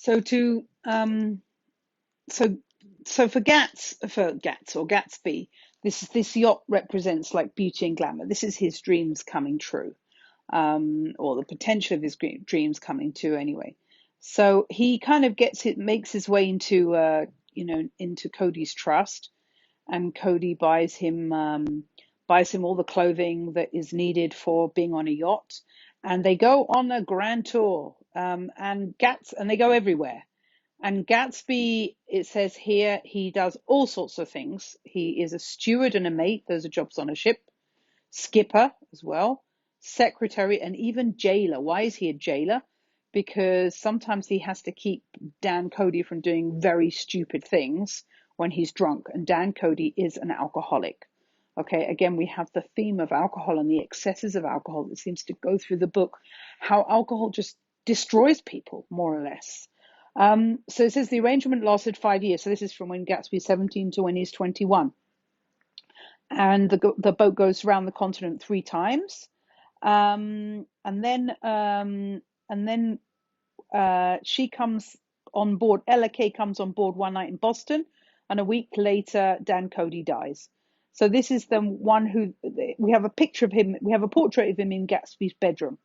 So to so so for Gats or Gatsby, this yacht represents like beauty and glamour. This is his dreams coming true, or the potential of his dreams coming true anyway. So he kind of makes his way into into Cody's trust, and Cody buys him all the clothing that is needed for being on a yacht, and they go on a grand tour, and they go everywhere. And Gatsby, it says here, he does all sorts of things. He is a steward and a mate. Those are jobs on a ship. Skipper as well, secretary, and even jailer. Why is he a jailer? Because sometimes he has to keep Dan Cody from doing very stupid things when he's drunk. And Dan Cody is an alcoholic. Okay, again, we have the theme of alcohol and the excesses of alcohol that seems to go through the book, how alcohol just destroys people, more or less. So it says the arrangement lasted 5 years. So this is from when Gatsby's 17 to when he's 21. And the boat goes around the continent 3 times. And then she comes on board. Ella Kay comes on board one night in Boston, and a week later, Dan Cody dies. So this is the one who we have a picture of him. We have a portrait of him in Gatsby's bedroom.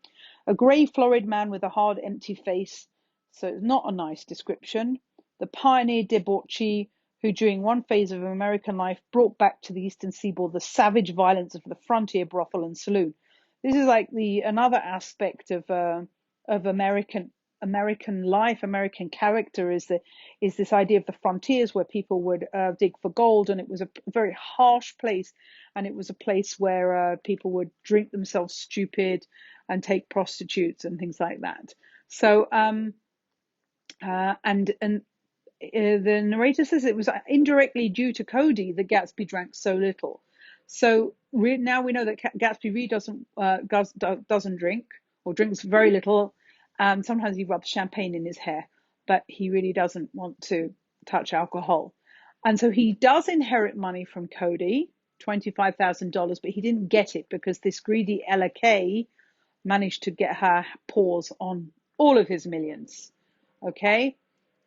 A grey, florid man with a hard, empty face. So it's not a nice description. The pioneer debauchee who, during one phase of American life, brought back to the Eastern Seaboard the savage violence of the frontier brothel and saloon. This is like another aspect of American life, American character is this idea of the frontiers where people would dig for gold, and it was a very harsh place, and it was a place where people would drink themselves stupid and take prostitutes and things like that. So and the narrator says it was indirectly due to Cody that Gatsby drank so little. So now we know that Gatsby really doesn't drink, or drinks very little. Sometimes he rubs champagne in his hair, but he really doesn't want to touch alcohol. And so he does inherit money from Cody, $25,000, but he didn't get it because this greedy Ella Kay managed to get her paws on all of his millions. Okay.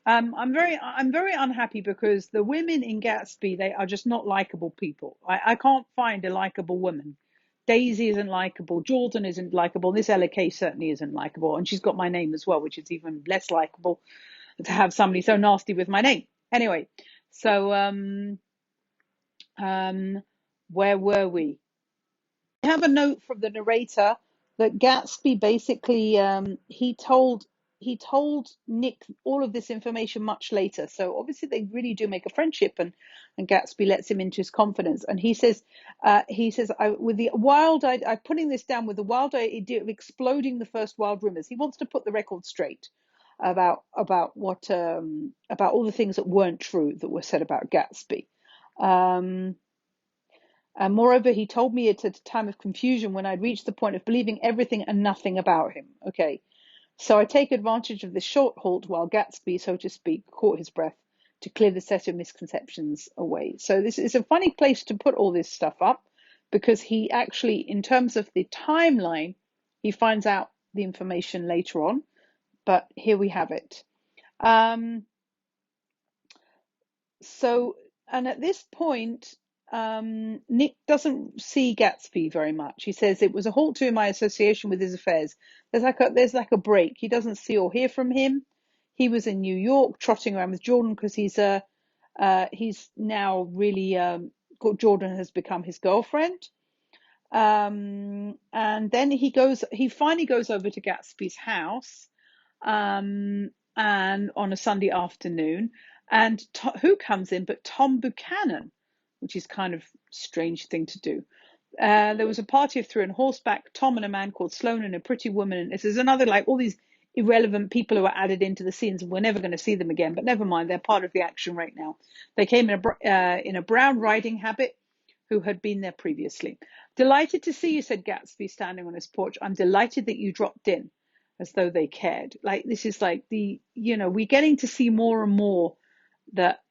I'm very unhappy because the women in Gatsby, they are just not likable people. I can't find a likable woman. Daisy isn't likable. Jordan isn't likable. This Ella Kay certainly isn't likable. And she's got my name as well, which is even less likable to have somebody so nasty with my name. Anyway, so um, where were we? I have a note from the narrator that Gatsby basically he told Nick all of this information much later. So obviously they really do make a friendship, and Gatsby lets him into his confidence. And he says with the wild I'm putting this down with the wild idea of exploding the first wild rumors. He wants to put the record straight about what about all the things that weren't true that were said about Gatsby. Um, and moreover, he told me it at a time of confusion when I'd reached the point of believing everything and nothing about him. Okay, so I take advantage of this short halt while Gatsby, so to speak, caught his breath to clear the set of misconceptions away. So this is a funny place to put all this stuff up because he actually, in terms of the timeline, he finds out the information later on. But here we have it. Um, so, and at this point, Nick doesn't see Gatsby very much. He says it was a halt to my association with his affairs. There's like a break. He doesn't see or hear from him. He was in New York trotting around with Jordan because he's now really Jordan has become his girlfriend. And then he finally goes over to Gatsby's house, and on a Sunday afternoon, and who comes in but Tom Buchanan, which is kind of strange thing to do. There was a party of three on horseback, Tom and a man called Sloan and a pretty woman. And this is another, like, all these irrelevant people who are added into the scenes, and we're never going to see them again, but never mind, they're part of the action right now. They came in a brown riding habit, who had been there previously. Delighted to see you, said Gatsby, standing on his porch. I'm delighted that you dropped in, as though they cared. Like, this is like we're getting to see more and more that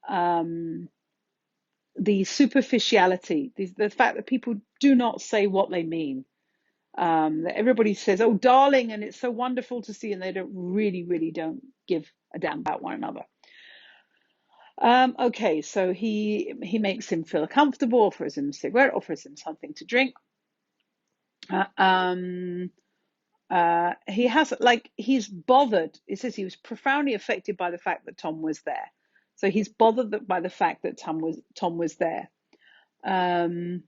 the superficiality, the fact that people do not say what they mean. that everybody says, "Oh, darling," and it's so wonderful to see, and they really don't give a damn about one another. Okay, so he makes him feel comfortable, offers him a cigarette, offers him something to drink. Uh, um, he has like he's bothered. It says he was profoundly affected by the fact that Tom was there. So he's bothered by the fact that Tom was there. Um,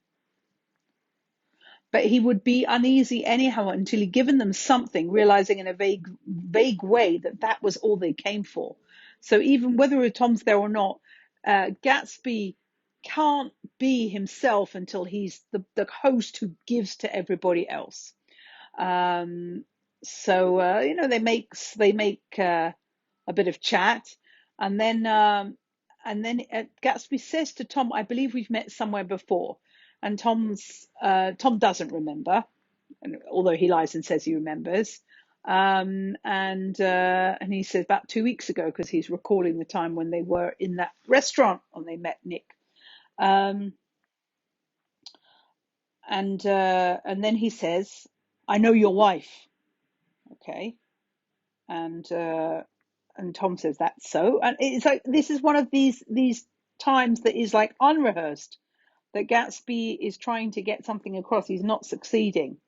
but he would be uneasy anyhow until he'd given them something, realizing in a vague way that that was all they came for. So even whether Tom's there or not, Gatsby can't be himself until he's the host who gives to everybody else. Um, so they make a bit of chat, and then Gatsby says to Tom, "I believe we've met somewhere before," and Tom doesn't remember, although he lies and says he remembers. And he says about 2 weeks ago because he's recalling the time when they were in that restaurant when they met Nick. Um, and then he says, "I know your wife." Okay. And Tom says, "That's so." And it's like this is one of these times that is like unrehearsed, that Gatsby is trying to get something across. He's not succeeding.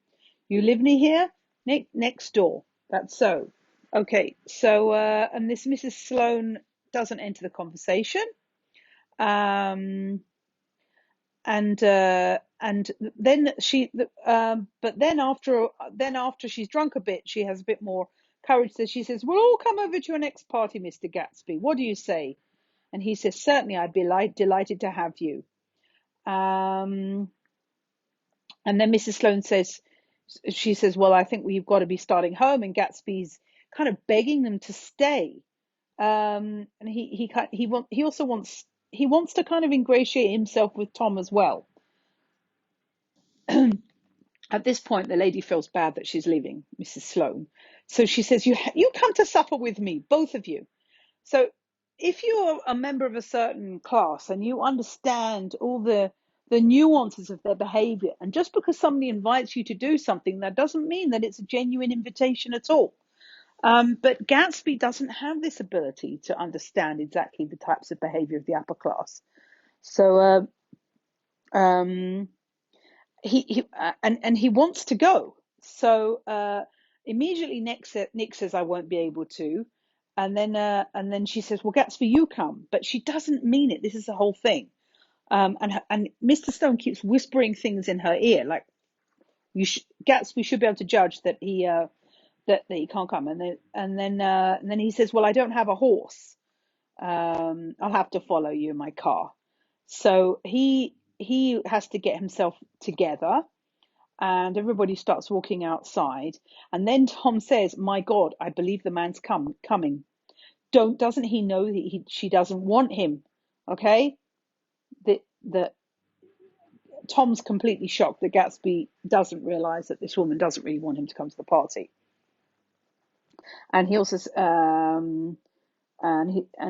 "You live near here?" "Nick, next door." "That's so." Okay, so and this Mrs. Sloane doesn't enter the conversation. Um, and then but then after she's drunk a bit, she has a bit more courage. So she says, "We'll all come over to your next party, Mr. Gatsby. What do you say?" And he says, "Certainly, I'd be delighted to have you." um and then Mrs. Sloane says, she says, "Well, I think we've got to be starting home," and Gatsby's kind of begging them to stay. And he also wants to kind of ingratiate himself with Tom as well. At this point, the lady feels bad that she's leaving, Mrs. Sloane. So she says, "You come to supper with me, both of you." So if you're a member of a certain class and you understand all the nuances of their behavior, and just because somebody invites you to do something, that doesn't mean that it's a genuine invitation at all. But Gatsby doesn't have this ability to understand exactly the types of behavior of the upper class. So um, and he wants to go. So immediately Nick says, "I won't be able to," and then she says, "Well, Gatsby, you come," but she doesn't mean it. This is the whole thing. And Mr. Stone keeps whispering things in her ear, like Gatsby should be able to judge that he can't come. And then he says, "Well, I don't have a horse. I'll have to follow you in my car." So he has to get himself together, and everybody starts walking outside. And then Tom says, "My God, I believe the man's coming. Doesn't he know that she doesn't want him?" Okay, the Tom's completely shocked that Gatsby doesn't realize that this woman doesn't really want him to come to the party. And he also and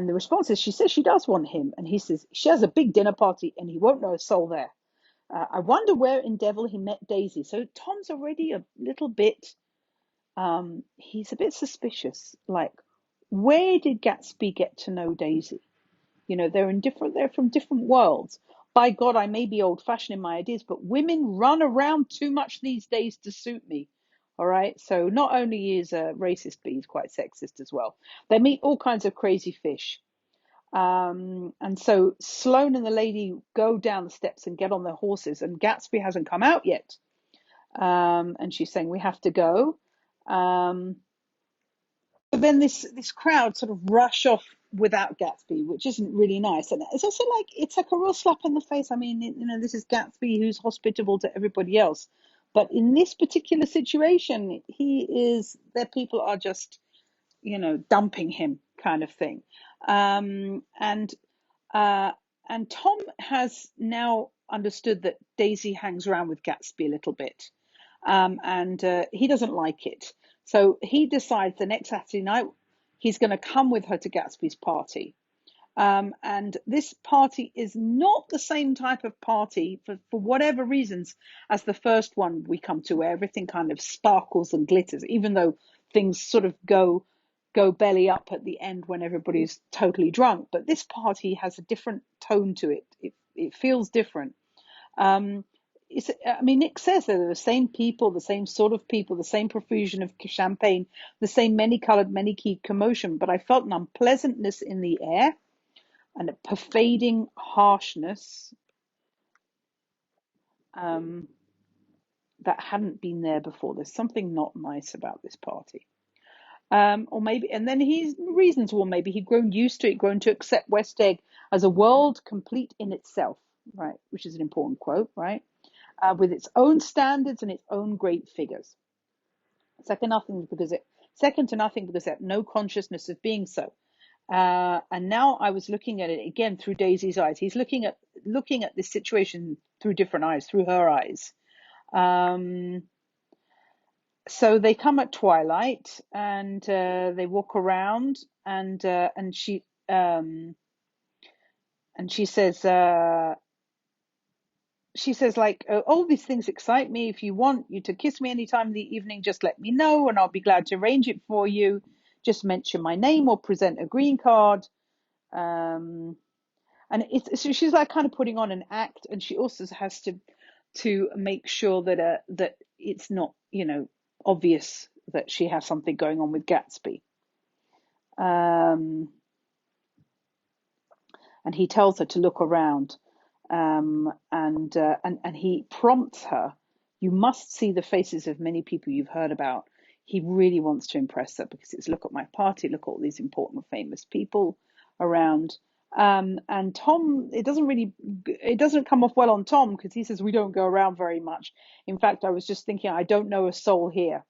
the response is, she says she does want him, and he says she has a big dinner party and he won't know a soul there. I wonder where in devil he met Daisy. So Tom's already a little bit he's a bit suspicious. Like, where did Gatsby get to know Daisy? They're from different worlds. By God, I may be old fashioned in my ideas, but women run around too much these days to suit me. All right. So not only is a racist, but he's quite sexist as well. They meet all kinds of crazy fish. And so Sloane and the lady go down the steps and get on their horses, and Gatsby hasn't come out yet. And she's saying, "We have to go." Um, but then this crowd sort of rush off without Gatsby, which isn't really nice. And it's also like it's like a real slap in the face. I mean, this is Gatsby who's hospitable to everybody else, but in this particular situation, their people are just dumping him, kind of thing. Um, and uh, and Tom has now understood that Daisy hangs around with Gatsby a little bit, and he doesn't like it. So he decides the next Saturday night he's going to come with her to Gatsby's party. And this party is not the same type of party for whatever reasons as the first one we come to, where everything kind of sparkles and glitters, even though things sort of go belly up at the end when everybody's totally drunk. But this party has a different tone to it. It feels different. Um, I mean, Nick says they're the same people, the same sort of people, the same profusion of champagne, the same many-colored, many-keyed commotion. But I felt an unpleasantness in the air and a pervading harshness um, that hadn't been there before. There's something not nice about this party. Or maybe, and then his reasons were maybe he'd grown used to it, grown to accept West Egg as a world complete in itself, right? Which is an important quote, right? With its own standards and its own great figures. Second, nothing because it, second to nothing because it had no consciousness of being so. And now I was looking at it again through Daisy's eyes. He's looking at this situation through different eyes, through her eyes. Um, so they come at twilight and they walk around and she says like, all these things excite me. If you want you to kiss me anytime in the evening, just let me know and I'll be glad to arrange it for you. Just mention my name or present a green card. Um, and it's so she's like kind of putting on an act, and she also has to make sure that it's not, obvious that she has something going on with Gatsby. Um, and he tells her to look around, and he prompts her. You must see the faces of many people you've heard about. He really wants to impress her because it's look at my party, look at all these important, famous people around. And Tom, it doesn't come off well on Tom because he says we don't go around very much. In fact, I was just thinking, I don't know a soul here.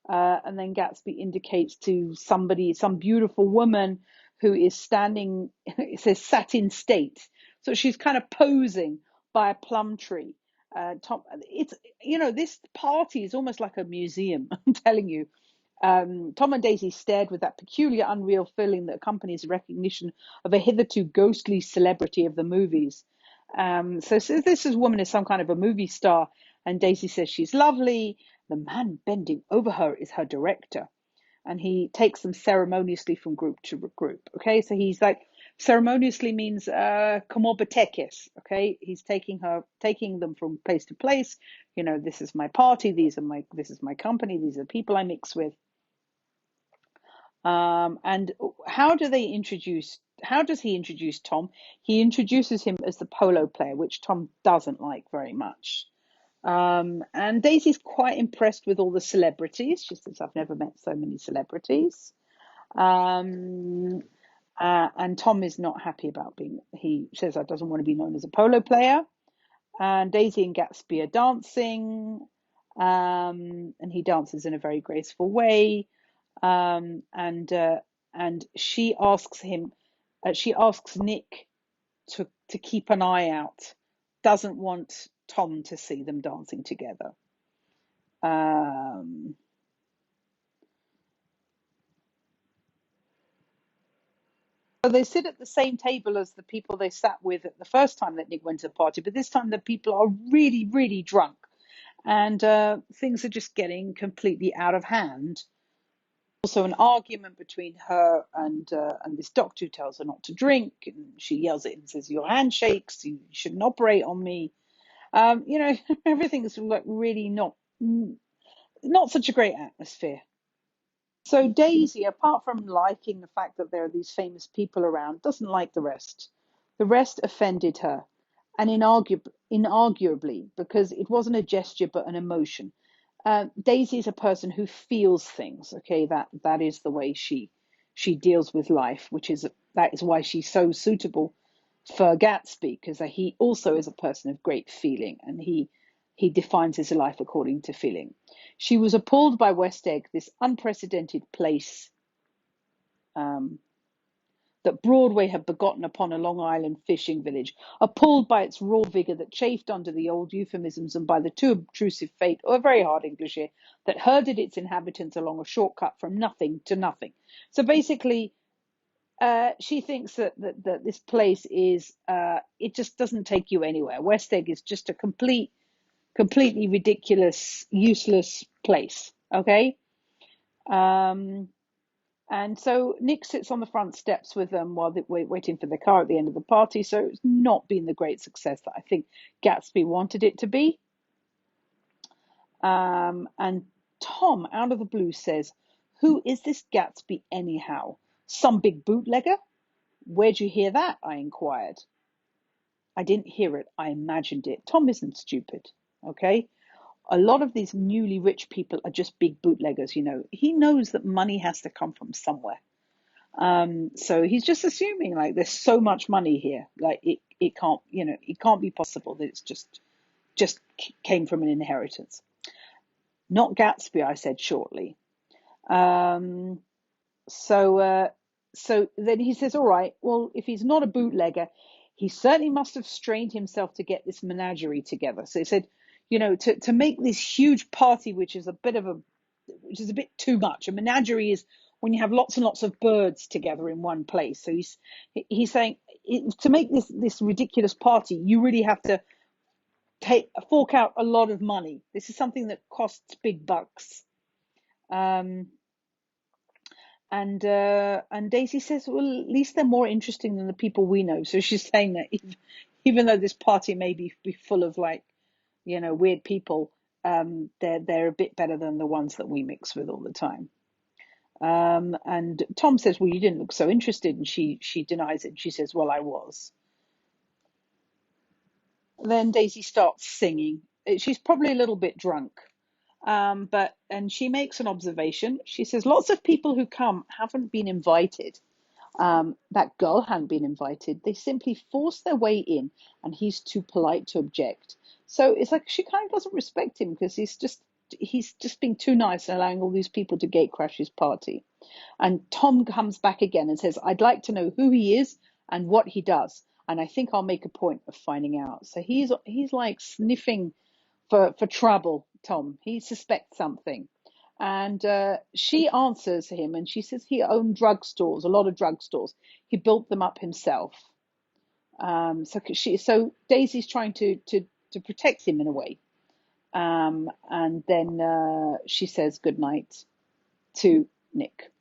And then Gatsby indicates to somebody, some beautiful woman who is standing, it says sat in state. So she's kind of posing by a plum tree. Tom, this party is almost like a museum, I'm telling you. Tom and Daisy stared with that peculiar, unreal feeling that accompanies recognition of a hitherto ghostly celebrity of the movies. So this woman is some kind of a movie star, and Daisy says she's lovely. The man bending over her is her director, and he takes them ceremoniously from group to group. Okay, so he's like ceremoniously means komobatekis. Okay, he's taking them from place to place. This is my party. This is my company. These are people I mix with. And how does he introduce Tom? He introduces him as the polo player, which Tom doesn't like very much. And Daisy's quite impressed with all the celebrities. She says, I've never met so many celebrities. Um, and Tom is not happy about he says, I doesn't want to be known as a polo player. And Daisy and Gatsby are dancing. And he dances in a very graceful way. Um, and uh, and she asks Nick to keep an eye out. Doesn't want Tom to see them dancing together. Um, so they sit at the same table as the people they sat with at the first time that Nick went to the party, but this time the people are really, really drunk, and things are just getting completely out of hand. Also an argument between her and this doctor who tells her not to drink, and she yells at him and says, "Your handshakes, you shouldn't operate on me." Everything's like really not such a great atmosphere. So Daisy, apart from liking the fact that there are these famous people around, doesn't like the rest. The rest offended her, and inarguably, because it wasn't a gesture but an emotion. Daisy is a person who feels things. Okay, that is the way she deals with life, that is why she's so suitable for Gatsby, because he also is a person of great feeling, and he defines his life according to feeling. She was appalled by West Egg, this unprecedented place um, that Broadway had begotten upon a Long Island fishing village, appalled by its raw vigor that chafed under the old euphemisms and by the too obtrusive fate, or very hard English here, that herded its inhabitants along a shortcut from nothing to nothing. So basically, She thinks that this place is it just doesn't take you anywhere. West Egg is just a completely ridiculous, useless place. Okay. Um, and so Nick sits on the front steps with them while they're waiting for the car at the end of the party. So it's not been the great success that I think Gatsby wanted it to be. And Tom, out of the blue, says, "Who is this Gatsby anyhow? Some big bootlegger? Where'd you hear that?" I inquired. I didn't hear it, I imagined it. Tom isn't stupid, okay? A lot of these newly rich people are just big bootleggers, you know. He knows that money has to come from somewhere. So he's just assuming like there's so much money here, like it can't, you know, it can't be possible that it's just came from an inheritance. Not Gatsby, I said shortly. Um, So, uh, so then he says, all right, well, if he's not a bootlegger, he certainly must have strained himself to get this menagerie together. So he said, you know, to make this huge party, which is a bit too much. A menagerie is when you have lots and lots of birds together in one place. So he's saying to make this ridiculous party, you really have to fork out a lot of money. This is something that costs big bucks. Um, and Daisy says, well, at least they're more interesting than the people we know. So she's saying that even though this party may be full of like, you know, weird people, they're a bit better than the ones that we mix with all the time. And Tom says, well, you didn't look so interested, and she denies it. She says, well, I was. Then Daisy starts singing. She's probably a little bit drunk. But and she makes an observation. She says, lots of people who come haven't been invited. That girl hadn't been invited. They simply forced their way in, and he's too polite to object. So it's like she kind of doesn't respect him because he's just being too nice and allowing all these people to gate crash his party. And Tom comes back again and says, "I'd like to know who he is and what he does, and I think I'll make a point of finding out." So he's like sniffing for trouble, Tom. He suspects something. And she answers him and she says he owned drugstores, a lot of drugstores. He built them up himself. So Daisy's trying to protect him in a way. And then she says goodnight to Nick.